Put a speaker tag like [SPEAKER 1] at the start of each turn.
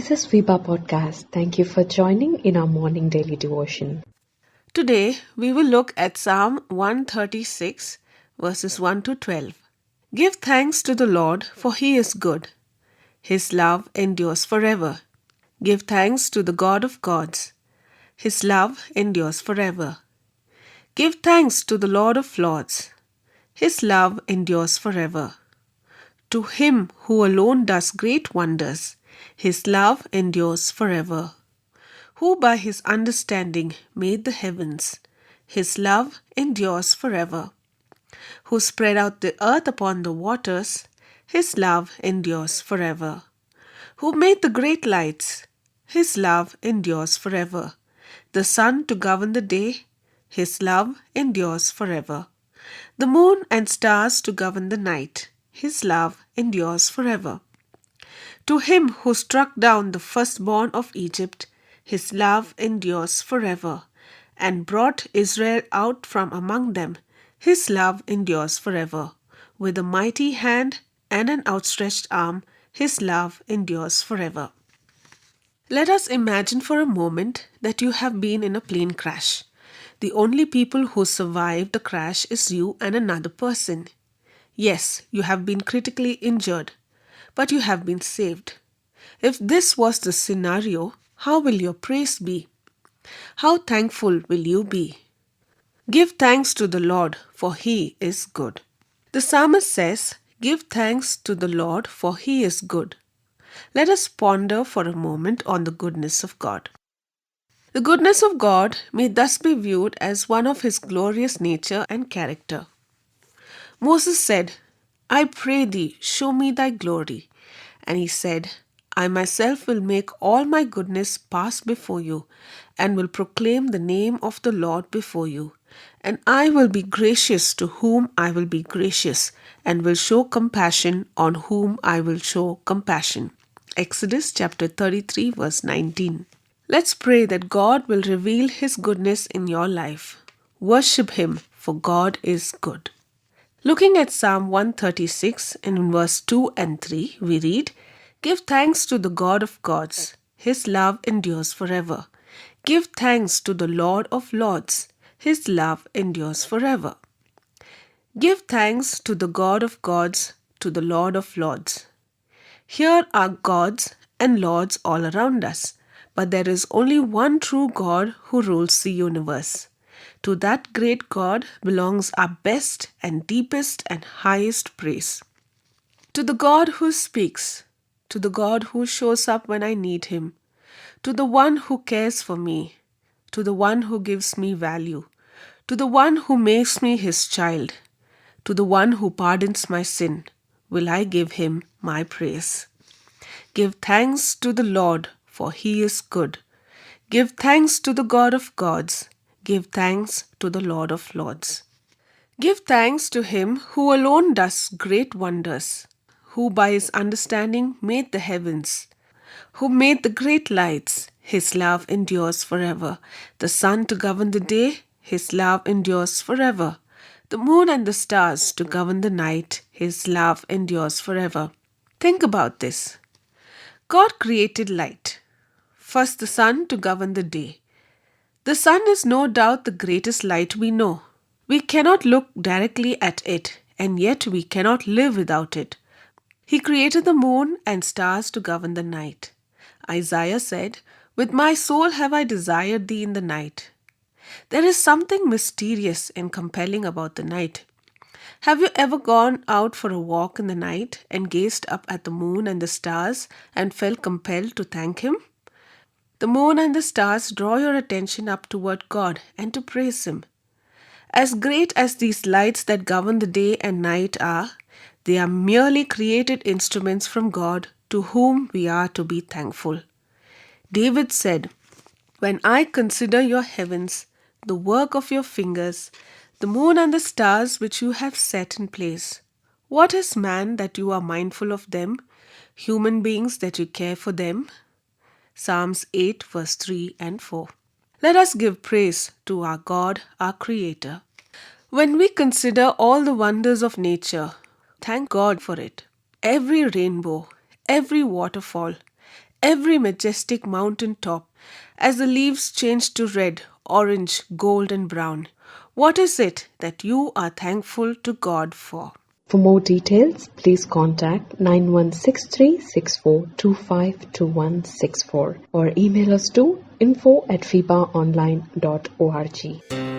[SPEAKER 1] This is Vipa Podcast. Thank you for joining in our morning daily devotion.
[SPEAKER 2] Today, we will look at Psalm 136, verses 1 to 12. Give thanks to the Lord, for he is good. His love endures forever. Give thanks to the God of gods. His love endures forever. Give thanks to the Lord of lords. His love endures forever. To him who alone does great wonders, his love endures forever. Who by his understanding made the heavens, his love endures forever. Who spread out the earth upon the waters, his love endures forever. Who made the great lights, his love endures forever. The sun to govern the day, his love endures forever. The moon and stars to govern the night, his love endures forever. To him who struck down the firstborn of Egypt, his love endures forever, and brought Israel out from among them, his love endures forever. With a mighty hand and an outstretched arm, his love endures forever. Let us imagine for a moment that you have been in a plane crash. The only people who survived the crash is you and another person. Yes, you have been critically injured, but you have been saved. If this was the scenario, how will your praise be? How thankful will you be? Give thanks to the Lord, for he is good. The psalmist says, give thanks to the Lord, for he is good. Let us ponder for a moment on the goodness of God. The goodness of God may thus be viewed as one of his glorious nature and character. Moses said, I pray thee, show me thy glory. And he said, I myself will make all my goodness pass before you, and will proclaim the name of the Lord before you. And I will be gracious to whom I will be gracious, and will show compassion on whom I will show compassion. Exodus chapter 33, verse 19. Let's pray that God will reveal his goodness in your life. Worship him, for God is good. Looking at Psalm 136 and in verse 2 and 3, we read, give thanks to the God of gods. His love endures forever. Give thanks to the Lord of lords. His love endures forever. Give thanks to the God of gods, to the Lord of lords. Here are gods and lords all around us, but there is only one true God who rules the universe. To that great God belongs our best and deepest and highest praise. To the God who speaks, to the God who shows up when I need him, to the one who cares for me, to the one who gives me value, to the one who makes me his child, to the one who pardons my sin, will I give him my praise. Give thanks to the Lord, for he is good. Give thanks to the God of gods. Give thanks to the Lord of lords. Give thanks to him who alone does great wonders, who by his understanding made the heavens, who made the great lights. His love endures forever. The sun to govern the day, his love endures forever. The moon and the stars to govern the night, his love endures forever. Think about this. God created light. First, the sun to govern the day. The sun is no doubt the greatest light we know. We cannot look directly at it, and yet we cannot live without it. He created the moon and stars to govern the night. Isaiah said, with my soul have I desired thee in the night. There is something mysterious and compelling about the night. Have you ever gone out for a walk in the night and gazed up at the moon and the stars and felt compelled to thank him? The moon and the stars draw your attention up toward God and to praise him. As great as these lights that govern the day and night are, they are merely created instruments from God to whom we are to be thankful. David said, when I consider your heavens, the work of your fingers, the moon and the stars which you have set in place, what is man that you are mindful of them, human beings that you care for them? Psalms 8 verse 3 and 4. Let us give praise to our God, our Creator. When we consider all the wonders of nature, thank God for it. Every rainbow, every waterfall, every majestic mountain top, as the leaves change to red, orange, gold, and brown. What is it that you are thankful to God for?
[SPEAKER 1] For more details, please contact 916364252164 or email us to info@fibaonline.org.